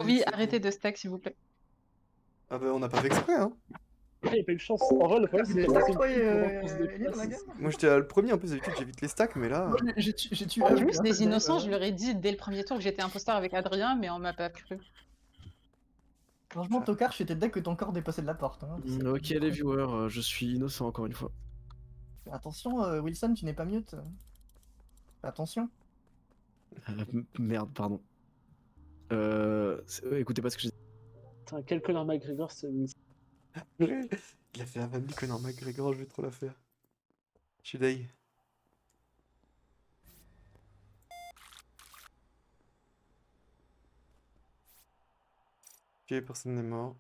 Oui, arrêtez de stack, s'il vous plaît. Ah bah on n'a pas fait exprès, hein. Il n'y a pas eu de chance. En vrai, le problème, Vous c'est êtes qu'on a fait toi, une plus de Elire, la place. gare Moi j'étais le premier, en plus d'habitude j'évite les stacks, mais là... Moi, j'ai tué En Hug, plus hein, des mais, innocents, je leur ai dit dès le premier tour que j'étais imposteur avec Adrien, mais on m'a pas cru. Franchement, Tokar, j'étais deck que ton corps dépassait de la porte. Hein. Ok les viewers, je suis innocent encore une fois. Attention, Wilson, tu n'es pas mute. Attention. Merde, pardon. Écoutez pas ce que j'ai dit. Putain, quel connard McGregor, c'est... Il a fait la vanne du connard McGregor, je vais trop la faire. Je suis deg. Ok, personne n'est mort.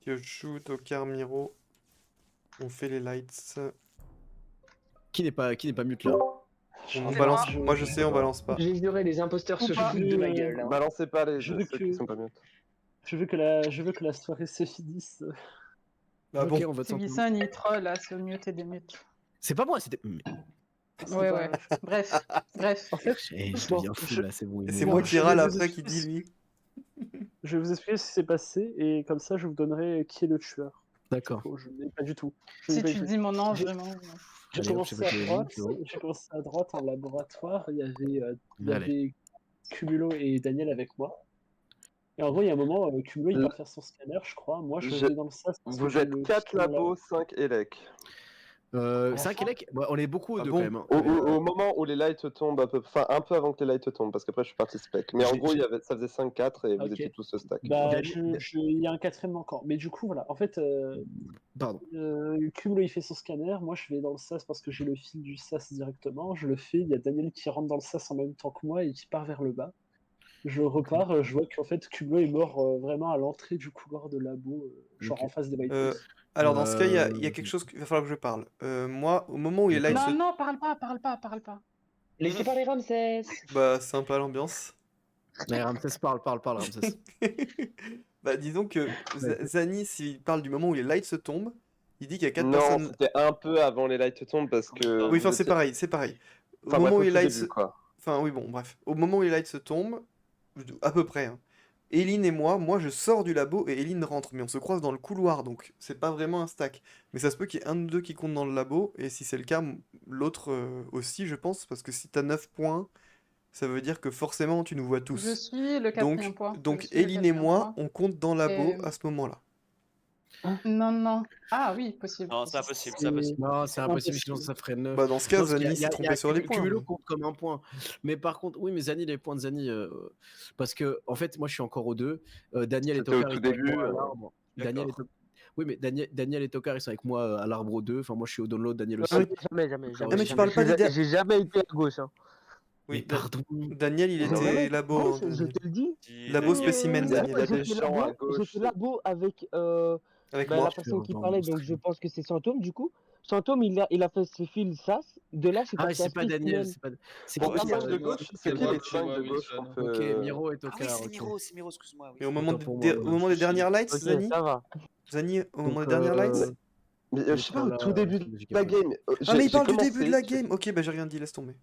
Kyoshu, Tokar, Miro. On fait les lights. Qui n'est pas mute là? On balance. Moi je sais, on balance pas. J'ai ignoré, les imposteurs se pas. foutent de ma gueule. Hein. Balancez pas les Je ceux veux qui que- sont pas mutes. Je veux que la soirée se finisse. Ah Ok, bon. on va C'est s'en Wilson, il troll là, c'est mute et démute. C'est pas moi, c'était. Ouais, ouais. Bref, bref. En fait, Je bon, deviens fou là, c'est bon. Et c'est Bon, moi je qui vais râle vous après qui expliquer- dit lui. Je vais vous expliquer ce qui s'est passé et comme ça, je vous donnerai qui est le tueur. D'accord. Je n'ai pas du tout. Je Si n'ai pas tu du tout. dis mon nom, J'ai- vraiment. J'ai Allez, hop, commencé j'ai voté à Ellie, droite. c'est bon. J'ai commencé à droite en laboratoire. Il y Allez. avait Cumulo et Daniel avec moi. Et en gros, il y a un moment, Cumulo il part faire son scanner, je crois. Moi, je vais dans le sas. parce que Vous j'ai êtes le 4 scanner là. labos, 5 élec. 5 élec, on est beaucoup Ah deux bon quand même. Hein. Au moment où les lights tombent, enfin un peu avant que les lights tombent, parce qu'après je suis parti spec. Mais en gros, ça faisait 5-4 et vous Ok. étiez tous au stack. Bah, Daniel- il y a un quatrième encore. Mais du coup, voilà. En fait, Pardon. Cumulo il fait son scanner. Moi, je vais dans le sas parce que j'ai le fil du sas directement. Je le fais. Il y a Daniel qui rentre dans le sas en même temps que moi et qui part vers le bas. Je repars. Je vois qu'en fait, Cumulo est mort vraiment à l'entrée du couloir de labo, genre Ok. en face des white Alors dans ce cas, il y a quelque chose qu'il va falloir que je parle. Moi, au moment où les lights se... Non, non, parle pas. Laissez parler Ramsès. Bah, sympa l'ambiance. Mais Ramsès parle, Ramsès. Bah, disons que Zani, s'il parle du moment où les lights se tombent, il dit qu'il y a 4 Non, personnes... c'était un peu avant les lights tombent parce que. Oui, enfin vous c'est étiez- pareil. Au Enfin, moment où bref, les au tout lights début, se... quoi. Enfin oui, bon, bref. Au moment où les lights se tombent, à peu près, hein, Eline et moi je sors du labo et Eline rentre, mais on se croise dans le couloir, donc c'est pas vraiment un stack. Mais ça se peut qu'il y ait un de deux qui compte dans le labo, et si c'est le cas, l'autre aussi, je pense, parce que si t'as 9 points, ça veut dire que forcément tu nous vois Je tous. suis le quatrième point. Donc Je suis le Eline et quatrième moi, point. on compte dans le labo Et- à ce moment-là. Non. Ah oui, possible. Non, c'est impossible, c'est impossible. Non, c'est impossible, impossible. sinon ça ferait 9. Bah dans ce cas, Zani s'est trompé sur les points. Cumulo mais- compte comme un point. Mais par contre, oui, mais Zani, les points de Zani, parce que en fait, moi je suis encore aux deux. Daniel et C'était au Tokar, tout ils sont avec début, moi à l'arbre. Daniel et D'accord. Oui, mais Daniel et Tokar, ils sont avec moi à l'arbre 2. Enfin, moi je suis au download, Daniel aussi. Jamais. Ah, mais tu parles pas des der- J'ai jamais été à gauche. Hein. Oui, Mais pardon. Daniel, il était labo. hein, Je Daniel. te le dis. Labo Daniel, spécimen, Il y a Daniel. des champs à gauche. J'étais labo avec Avec la moi. personne qui Dans parlait, mon donc je stream. pense que c'est Santôme du coup. Santôme, il a fait ses fils SAS. De là, c'est Ah, passé à c'est pas Daniel, spécimen. c'est pas. C'est Pour qui les qui 5 a- de gauche, c'est qui les 5 de gauche qu'on peut. Ok, Miro et Ah oui, Tokar. c'est ok. Miro, excuse-moi. Et Oui. au moment, Autant pour moi, au moment des dernières lights, Ok, Zani, ça va. Zani, au moment Donc, des dernières lights. Mais je sais pas, au tout début de la game. Ah mais il parle du début de la game. Ok, bah j'ai rien dit, laisse tomber.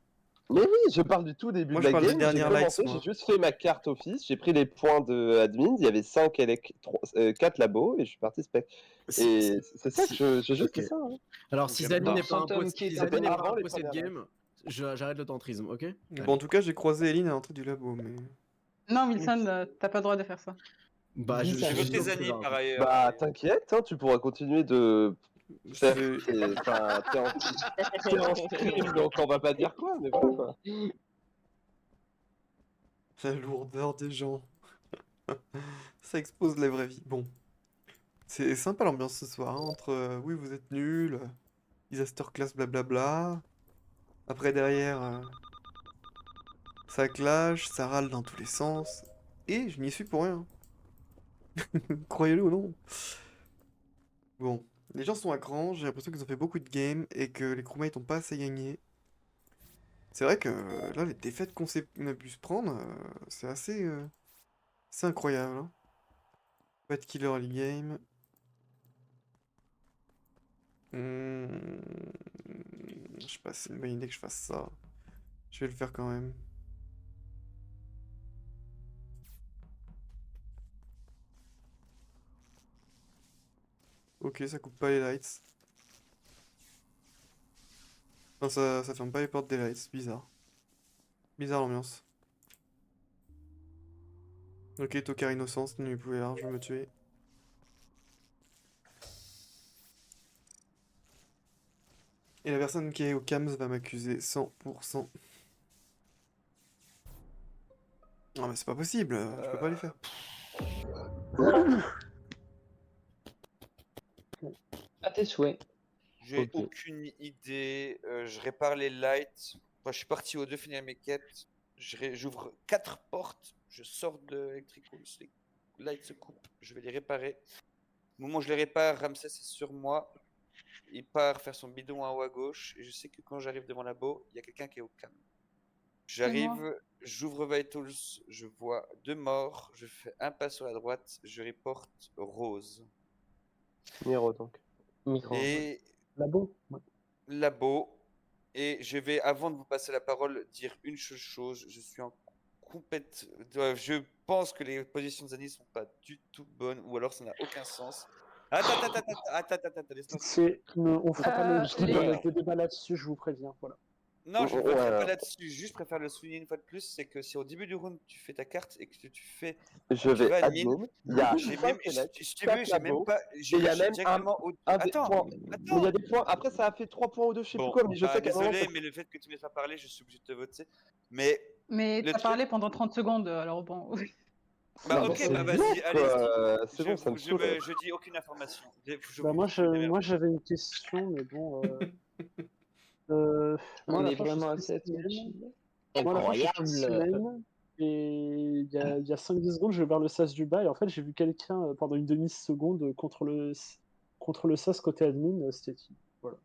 Mais oui, je parle du tout début Moi, de je la parle des game. dernières J'ai lights, commencé, moi. j'ai juste fait ma carte office, j'ai pris les points de admin, il y avait 5 élec, 4 labos et je suis parti spec. Et c'est ça que j'ai juste Ok. fait ça. Hein. Alors, si Donc, Zani dans n'est pas un Phantom pote, qui est si Zani n'est pas avant un les pote cette premières game, j'arrête le tantrisme, ok? Bon, en tout cas, j'ai croisé Eline à l'entrée du labo, mais... Non, Wilson, t'as pas le droit de faire ça. Bah, Dis ça, J'ai je voté veux Zani par ailleurs. Bah t'inquiète, hein, tu pourras continuer de faire C'est enfin, t'es en stream, donc on va pas dire quoi, mais voilà quoi. la lourdeur des gens. Ça expose la vraie vie. Bon. C'est sympa l'ambiance ce soir, hein, entre oui, vous êtes nuls, disaster class, blablabla. Après, derrière, ça clash, ça râle dans tous les sens. Et je n'y suis pour rien. Croyez-le ou non. Bon. Les gens sont à cran, j'ai l'impression qu'ils ont fait beaucoup de games et que les crewmates n'ont pas assez gagné. C'est vrai que là, les défaites qu'on a pu se prendre, c'est assez c'est incroyable. Hein. Bad Killer Early Game. Hmm, Je sais pas si c'est une bonne idée que je fasse ça. Je vais le faire quand même. Ok, ça coupe pas les lights. Enfin, ça ferme pas les portes des lights, bizarre. Bizarre l'ambiance. Ok, tocard innocence, vous pouvez largement me tuer. Et la personne qui est au CAMS va m'accuser 100%. Non mais c'est pas possible, je peux pas les faire. À tes souhaits. J'ai Ok. aucune idée. Je répare les lights. Moi, je suis parti aux deux finir mes quêtes. J'ouvre 4 portes. Je sors de l'électrico. Les lights se coupent. Je vais les réparer. Au moment où je les répare, Ramsès est sur moi. Il part faire son bidon en haut à gauche. Et je sais que quand j'arrive devant labo, il y a quelqu'un qui est au calme. C'est moi. J'arrive, j'ouvre Vitals. Je vois 2 morts. Je fais un pas sur la droite. Je reporte Rose. Niro, donc. Micro. Et Labo. Ouais. labo. Et je vais, avant de vous passer la parole, dire une seule chose. Je suis en complète. Je pense que les positions de Zani sont pas du tout bonnes, ou alors ça n'a aucun sens. Attends, laisse-moi finir. On fera pas les- le débat là-dessus, je vous préviens. Voilà. Non, je ne Ouais, voterai pas ouais. là-dessus. Juste, je préfère le souligner une fois de plus, c'est que si au début du round tu fais ta carte et que tu fais, Je tu vais vas admin, admin. Il y a j'ai 5 même, élèves, si tu 4 veux, j'ai même labos. pas, Et il y a j'ai même directement au. un des Attends, points. Mais il y a des points. Après, ça a fait 3 points ou 2, je sais plus Bon, quoi, mais je bah, sais qu'à un moment. désolé, mais le fait que tu m'aies pas parlé, je suis obligé de te voter. Mais Mais le t'as truc. parlé pendant 30 secondes, alors bon. Bah, Non, mais ok, c'est bah bien, vas-y, allez-y. quoi. C'est bon, ça me saoule. Je dis aucune information. Bah, Vous vous démerdez. moi j'avais une question, mais bon. Moi, à On la est fin, je suis vraiment à 7 spécimen. matchs. Moi, à la fin, je suis Incroyable. spécimen. Et il y a 5-10 secondes, j'ai ouvert le sas du bas. Et en fait, j'ai vu quelqu'un pendant une demi-seconde contre le sas côté admin. C'était qui? Voilà.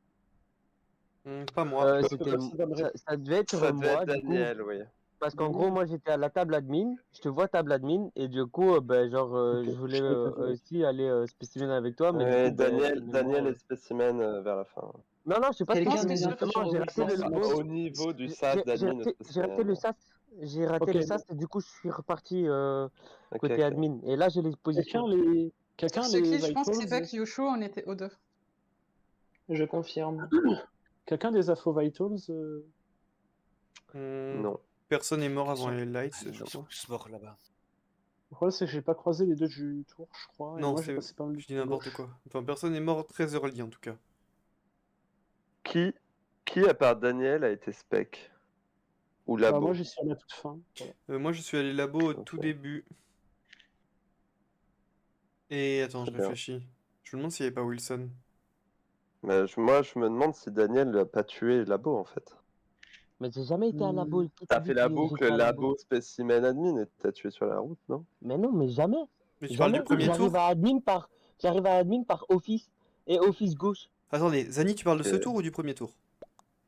Pas moi. Parce que personne va me répondre. Ça devait être Ça devait moi, être du coup. Daniel, oui. Parce qu'en Daniel. gros, moi j'étais à la table admin, je te vois table admin, et du coup, Ok, je voulais je l'ai pas vu. aussi aller spécimen avec toi, mais du Ouais, coup, Daniel finalement. est spécimen vers la fin. Non, non, je suis pas Je pense Quelqu'un spécimen, que nous sur- justement, j'ai raté le ça labo. Au niveau du SAS, d'admin au J'ai raté le spécimen. SAS, j'ai raté Ok, le SAS, et du coup, je suis reparti Ok, côté ok. admin. Et là, j'ai les positions. quelqu'un Sur ce les qui, je pense que c'est vitals. pas que Yosho, on était aux deux. Je confirme. Quelqu'un des infos vitals. Non. Personne n'est mort Ils avant sont- les lights, Ils je sont crois. tous morts là-bas. Le problème, c'est que j'ai pas croisé les deux du tour, je crois. Et Non, moi, j'ai passé par le je dis n'importe gauche. quoi. Enfin, personne n'est mort très early en tout cas. Qui, à part Daniel, a été spec? Ou Bah, labo? moi, j'y suis allé à toute fin. Voilà. Moi, je suis allé labo au Ok. tout début. Et attends, je Très bien. réfléchis. Je me demande s'il n'y avait pas Wilson. Mais moi, je me demande si Daniel n'a pas tué labo, en fait. Mais j'ai jamais été à labo. Qui t'a T'as dit fait que la j'étais boucle à labo? labo spécimen admin et t'as tué sur la route, non? Mais non, mais jamais. Mais tu parles du Jamais. premier tour? J'arrive à admin par office et office gauche. Attendez, Zani, tu parles de ce Ok. tour ou du premier tour?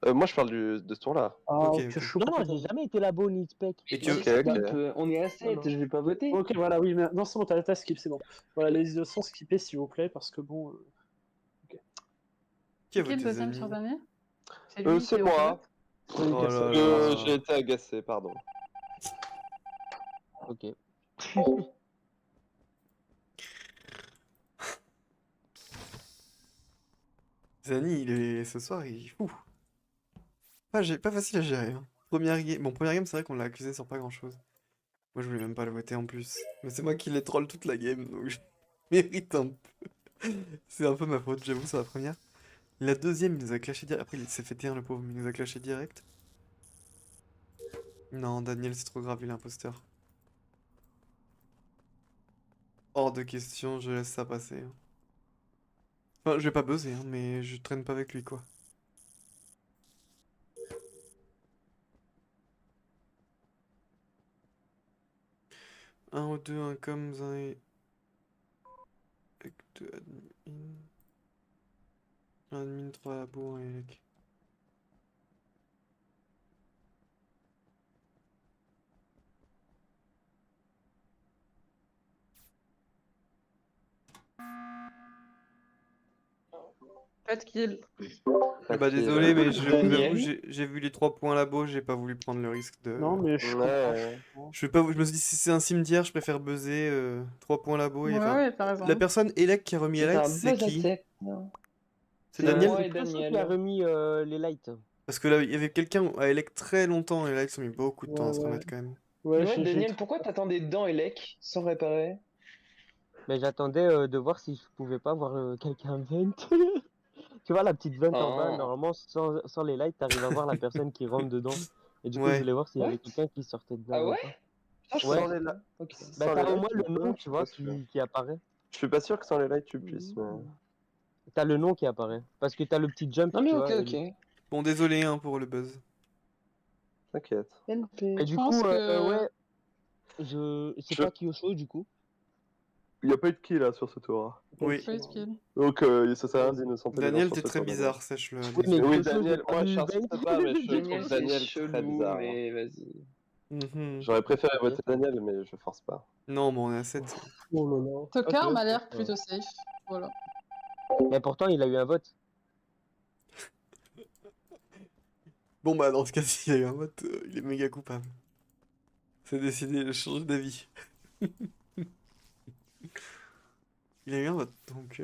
Moi, je parle de ce tour-là. Ah, Ok, que ok. chou, Non, non, peut-être. j'ai jamais été labo ni spec. Et tu... Ok, ok. On est à 7, je vais pas voter. Ok, voilà, oui, mais non, c'est bon, t'as skip, c'est bon. Voilà, les idées sont skippées, s'il vous plaît, parce que bon. Qui a Qui est voté le deuxième Zani? sur Daniel? C'est lui qui C'est est aux moi. deux. Oh là là. J'ai été agacé, pardon. Ok. Zani, ce soir, il est fou. Pas facile à gérer. Hein. Première game, c'est vrai qu'on l'a accusé sur pas grand-chose. Moi, je voulais même pas le voter en plus. Mais c'est moi qui l'ai troll toute la game, donc je mérite un peu. C'est un peu ma faute, j'avoue, sur la première. La deuxième, il nous a clashé direct. Après, il s'est fait taire, le pauvre, mais il nous a clashé direct. Non, Daniel, c'est trop grave, il est imposteur. Hors de question, je laisse ça passer. Hein. Enfin, je vais pas buzzer, hein, mais je traîne pas avec lui, quoi. Un ou deux, un comme, un et... Avec deux admin... Un admin, trois labos, un elec. pas de kill. Bah désolé, mais je vous Daniel. avoue, j'ai vu les 3 points là-bas, j'ai pas voulu prendre le risque de... Non, mais je Ouais. comprends. Je me suis dit, si c'est un cimetière, je préfère buzzer 3 points là-bas. Ouais, enfin, ouais, t'as raison. La personne Elec qui a remis C'était Elec, un c'est buzz à qui? 7. C'est C'est Daniel? moi et Christian qui a Daniel. remis les lights. Parce que là, il y avait quelqu'un à Elec très longtemps, et là, ils ont mis beaucoup de temps à Ouais, se ouais. remettre quand même. Ouais, Mais ouais, j'ai Daniel, pourquoi t'attendais dans Elec sans réparer? Mais j'attendais de voir si je pouvais pas voir quelqu'un vent. Tu vois la petite vent en bas, Ah. normalement sans les lights, t'arrives à voir la personne qui rentre dedans. Et du coup, je Ouais. voulais voir s'il y avait What? quelqu'un qui sortait dedans. Ah ou ouais? pas. Putain, je Ouais. savais Sans les pas. li- Ok. Bah sans t'as les au lights, moins je le sais nom, pas, je tu suis vois, pas sûr. qui apparaît. Je suis pas sûr que sans les lights tu puisses, mais... T'as le nom qui apparaît. Parce que t'as le petit jump, Non mais tu ok, vois. ok. Bon, désolé hein, pour le buzz. T'inquiète. NP. Et du pense coup, que- ouais, c'est Je- pas Kyosho du coup. Il y a pas eu de kill là sur ce tour. Oui. Pas eu de kill. Donc ça sert à rien d'innocenter les gens Daniel, sur t'es ce très tour, Daniel. bizarre, sache-le. Oui, désolé. mais Oui, Kyosho, Daniel, j'ai pas moi vu j'insiste vent. pas, mais je Daniel, trouve c'est Daniel très chelou, bizarre. mais vas-y. Mhm. J'aurais préféré Ok. voter Daniel, mais je force pas. Non, mais on est à 7. Oh là là. Tokar Ok, m'a ok. l'air plutôt safe. Voilà. Mais pourtant, il a eu un vote. Bon, bah, dans ce cas, s'il y a eu un vote, il est méga coupable. C'est décidé de changer d'avis. Il a eu un vote, donc...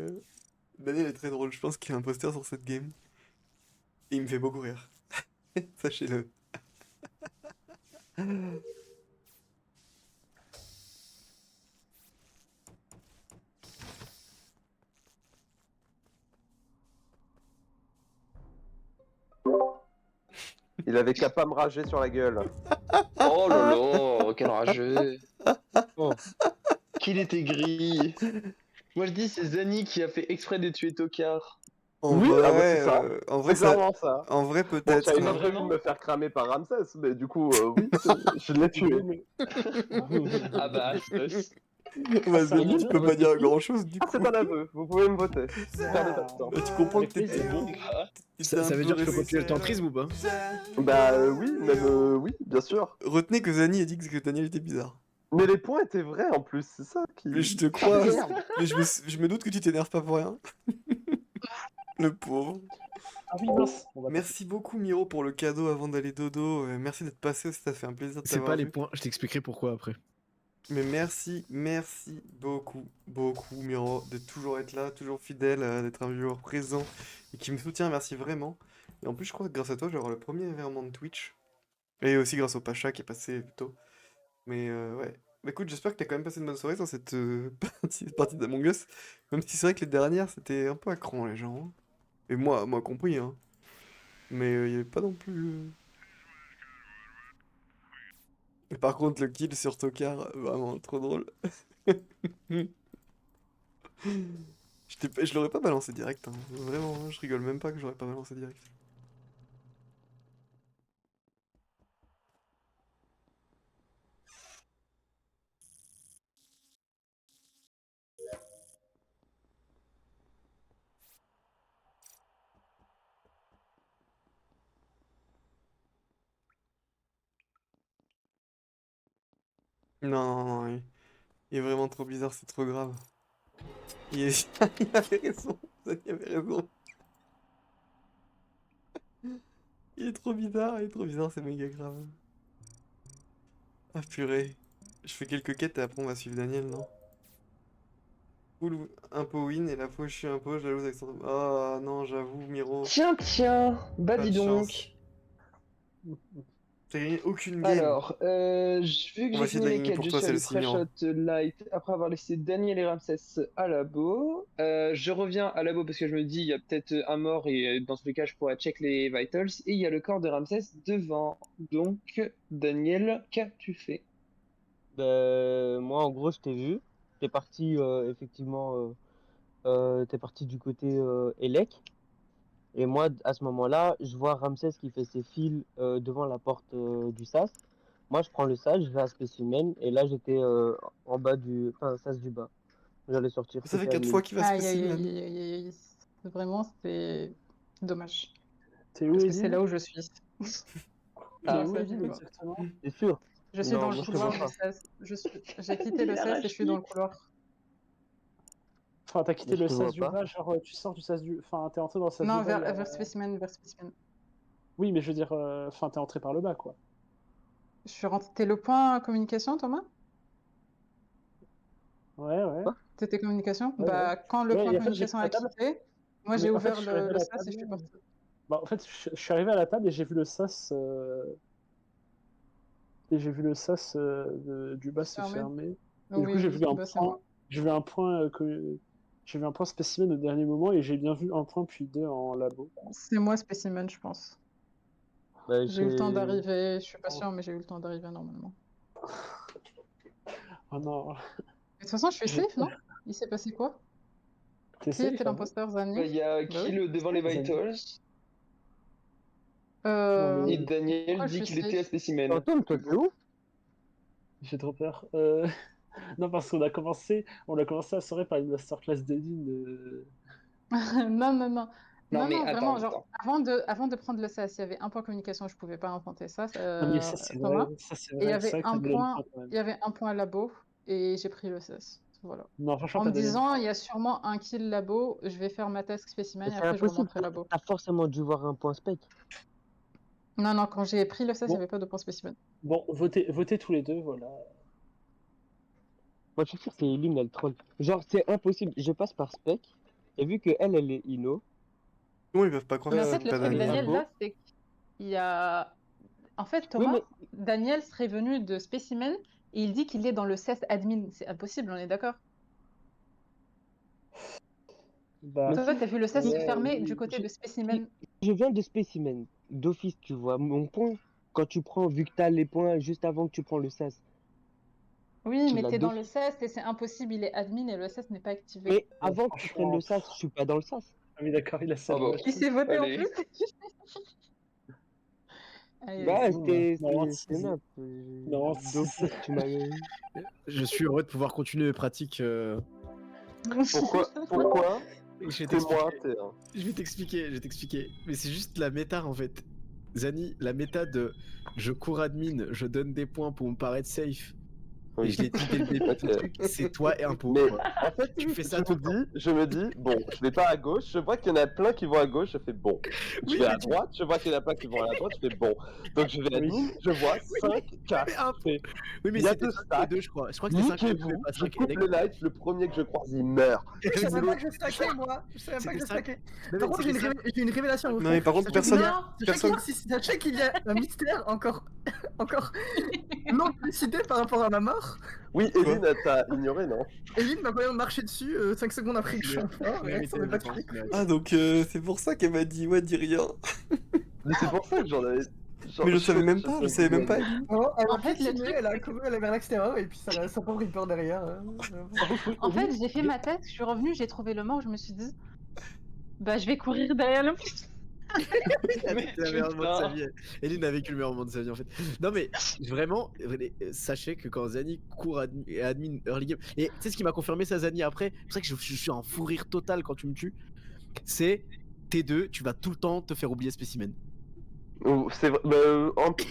Daniel est très drôle, je pense qu'il est imposteur sur cette game. Et il me fait beaucoup rire. Sachez-le. Il avait qu'à pas me rager sur la gueule. Oh là là, quel rageux. Oh. Qu'il était gris. Moi je dis c'est Zani qui a fait exprès de tuer Tokar. En Oui, vrai, ah bah, c'est ça. en vrai, C'est clairement ça. en vrai, Bon, peut-être. j'avais pas hein. prévu de me faire cramer par Ramsès, mais du coup, oui, je l'ai tué. Ah bah, Astos. Bah, Zani, tu un peux aveu pas dire grand-chose du Ah, coup. c'est un aveu, vous pouvez me voter. Perdez pas de temps. Bah, tu comprends que Avec plaisir. t'étais Bon gars. Ça veut dire que je peux continuer le temps prisme ou pas? Bah oui, même oui, bien sûr. Retenez que Zani a dit que Daniel était bizarre. Mais les points étaient vrais en plus, c'est ça qui... Mais je te crois. Mais je me doute que tu t'énerves pas pour rien. Le pauvre. Ah oui, mince. On va Merci beaucoup Miro pour le cadeau avant d'aller dodo. Merci d'être passé aussi, ça fait un plaisir de C'est t'avoir pas les vu. points, je t'expliquerai pourquoi après. Mais merci beaucoup Miro de toujours être là, toujours fidèle, d'être un viewer présent et qui me soutient, merci vraiment. Et en plus je crois que grâce à toi je vais avoir le premier virement de Twitch. Et aussi grâce au Pacha qui est passé plus tôt. Mais ouais. Bah écoute, j'espère que t'as quand même passé une bonne soirée dans cette partie d'Among Us. Même si c'est vrai que les dernières c'était un peu à cran les gens. Hein. Et moi compris hein. Mais il y avait pas non plus... Et par contre, le kill sur Tokar, vraiment trop drôle. Je l'aurais pas balancé direct, hein. Vraiment, hein, je rigole même pas que j'aurais pas balancé direct. Non, il est vraiment trop bizarre, c'est trop grave. Il avait raison, il avait raison. Il est trop bizarre, c'est méga grave. Ah purée. Je fais quelques quêtes et après on va suivre Daniel, non? Cool, un peu win et la fois je suis un peu jalouse avec son... Ah non, j'avoue, Miro. Tiens, bah Pas dis de donc. chance. T'as gagné aucune game. Alors, vu que On va j'ai essayer de la fini les gagner quêtes, pour je toi, suis allé celle-ci, Miro. Trashot Light après avoir laissé Daniel et Ramsès à labo. Je reviens à labo parce que je me dis il y a peut-être un mort et dans tous les cas je pourrais check les vitals. Et il y a le corps de Ramsès devant. Donc, Daniel, qu'as-tu fait? Moi, en gros, je t'ai vu. T'es parti, effectivement, t'es parti du côté Elec. Et moi, à ce moment-là, je vois Ramsès qui fait ses fils devant la porte du sas. Moi, je prends le sas, je vais à Spécimen. Et là, j'étais en bas du... Enfin, sas du bas. J'allais sortir. Ça fait c'était 4 fois admin. qu'il va se Aïe, aïe, spécimen. aïe, aïe, aïe, aïe. Vraiment, c'est dommage. T'es où, Parce que c'est Eline? là où je suis. T'es Dans où, sa Eline, ville, moi. exactement? C'est sûr. Je suis Non, dans le moi, je te couloir vois du pas. sas. J'ai quitté le sas et je suis dans le couloir. Enfin, t'as quitté Je le te sas vois du pas. bas, genre tu sors du sas du. Enfin, t'es entré dans le sas Non, du bas. vers spécimen, vers spécimen. Oui, mais je veux dire, enfin, t'es entré par le bas, quoi. Je suis rentrée. T'es le point communication, Thomas? Ouais, ouais. Quoi? T'étais communication? Ouais, Bah, quand le Ouais, point et en fait, j'ai communication pris la a table. quitté, moi Mais j'ai en fait, ouvert je suis arrivé à le la sas et je suis table. partie. Bah, en fait, je suis arrivé à la table et j'ai vu le sas. Et j'ai vu le sas du bas se Fermé? fermer. Oh Et du coup, oui, j'ai oui, vu un bah, c'est point. moi. J'ai vu un point. J'ai vu un point spécimen au dernier moment et j'ai bien vu un point puis 2 en labo. C'est moi spécimen, je pense. Bah, J'ai eu le temps j'ai- d'arriver, je suis pas Oh. sûre, mais j'ai eu le temps d'arriver normalement. Oh non. Mais de toute façon, je suis J'ai safe, non? Il s'est passé quoi? T'es Qui safe, était hein? l'imposteur, Zani? Bah, il y a Bah oui. Kill devant les Zani. Vitals. Euh... mais- Et Daniel pourquoi je dit suis qu'il était à safe? Spécimen. Fantôme, toi, t'es où? J'ai trop peur. Non, parce qu'on a commencé la soirée par une masterclass d'Eline. Non, non, non. Non, Non, mais non, vraiment, attends, genre, avant de prendre le SAS, il y avait un point communication, je pouvais pas inventer ça, Non, mais ça, c'est vrai. Thomas. Ça, c'est Et il y vrai. C'est avait vrai que t'as un donné le point, point quand même. il y avait un point labo, et j'ai pris le SAS. Voilà. Non, franchement, En t'as me donné le disant, point. il y a sûrement un kill labo, je vais faire ma task spécimen, Mais et c'est après je impossible, remonterai labo. t'as forcément dû voir un point spec. Non, non, quand j'ai pris le SAS, il n'y Bon. avait pas de point spécimen. Bon, votez tous les deux, voilà. Moi, je suis sûr que c'est Eline, elle troll. Genre, c'est impossible. Je passe par spec, et vu que elle est Ino, Comment ils peuvent pas croire Mais que en c'est fait, le pas truc, Daniel? Daniel, Info. là, c'est qu'il y a... En fait, Oui, Thomas, mais Daniel serait venu de Spécimen et il dit qu'il est dans le CES admin. C'est impossible, on est d'accord? Bah, Toi, t'as vu le CES se ouais, fermer oui. du côté je, de Spécimen. je viens de spécimen, d'office, tu vois. Mon point, quand tu prends, vu que t'as les points juste avant que tu prends le SAS, Oui, tu mais l'as t'es dans le d'office. CES et c'est impossible, il est admin et le CES n'est pas activé. Mais Bon, avant que tu prennes le franchement. SAS, je suis pas dans le SAS. Ah oui, d'accord, il a sa Ah bah, voix. Il s'est voté en allez. plus. Aïe, aïe, Bah, aïe. Non, c'était nappe. non, D'office, tu m'as. Je suis heureux de pouvoir continuer mes pratiques. Pourquoi Je vais t'es moi, t'expliquer. t'es Je vais t'expliquer. Mais c'est juste la méta en fait. Zani, la méta de je cours admin, je donne des points pour me paraître safe. Et Oui. je l'ai dit dès le début du Ok. truc, c'est toi et un pot. Mais quoi. en fait, Tu fais ça tout le temps. je me dis, bon, je vais pas à gauche, je vois qu'il y en a plein qui vont à gauche, je fais bon. Je Oui, vais mais à droite, je vois qu'il y en a plein qui vont à la droite, je fais bon. Donc je vais à Oui. admin, je vois 5, 4, mais un je fais, Oui, mais il y a c'était 2 5 et stacks, 2, je crois. Je crois que c'était 5 et 2, niquez-vous, pas je 5 coupe et le light, le premier que je croise, il meurt. Je savais Mais pas que je stackais, moi. Je savais pas que je C'était stackais. mais Par contre, j'ai une révélation. Non, mais par contre, personne. Sachez qu'il y a un mystère encore non précisé par rapport à ma mort. Oui, Quoi Eline, t'as ignoré, non? Eline m'a quand même marché dessus 5 secondes après que je suis mort et elle Mérité, s'en est je pas pense, tuée. mérité. Ah, donc c'est pour ça qu'elle m'a dit, ouais, dis rien. Mais c'est pour ça que j'en avais. Mais je savais même pas, je savais même pas, Eline. Non, elle En a fait, le continué, truc, elle a c'est que- couru, elle est vers l'extérieur et puis ça son pauvre Reaper derrière. En fait, j'ai fait ma tête, je suis revenue, j'ai trouvé le mort, je me suis dit, bah je vais courir derrière le Eline a le meilleur moment de sa vie. Eline a vécu le meilleur moment de sa vie en fait. Non mais vraiment, sachez que quand Zani court admin early game, et tu sais ce qui m'a confirmé ça Zani après, c'est pour ça que je suis en fou rire total quand tu me tues, c'est T2, tu vas tout le temps te faire oublier Spécimen. C'est vrai,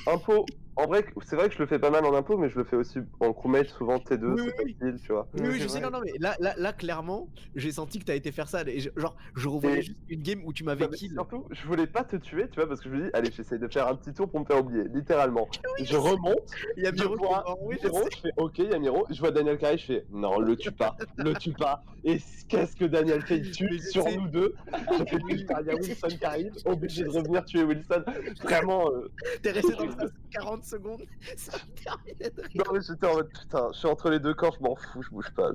impôt. En vrai, c'est vrai que je le fais pas mal en impôt, mais je le fais aussi en crewmate, souvent T2, Oui, c'est oui. facile, tu vois. Oui, Ouais, oui, c'est je sais, vrai. non, mais là clairement, j'ai senti que t'as été faire ça. Et genre, je revoyais Et- juste une game où tu Non, m'avais mais kill. surtout, je voulais pas te tuer, tu vois, parce que je me dis, allez, j'essaye de faire un petit tour pour me faire oublier, littéralement. Je remonte, Il y a je Miro qui est vois mort, oui, je Miro, sais. je fais ok, il y a Miro, je vois Daniel qui arrive, je fais non, le tue pas, le tue pas. Et qu'est-ce que Daniel fait? Il tue Mais je sur sais. nous deux. Je fais putain, il y a Wilson qui arrive, obligé de revenir tuer Wilson. Vraiment, T'es resté dans le sas 40 secondes. Ça me terminait de rire. non mais j'étais en mode putain, je suis entre les deux camps, je m'en fous, je bouge pas.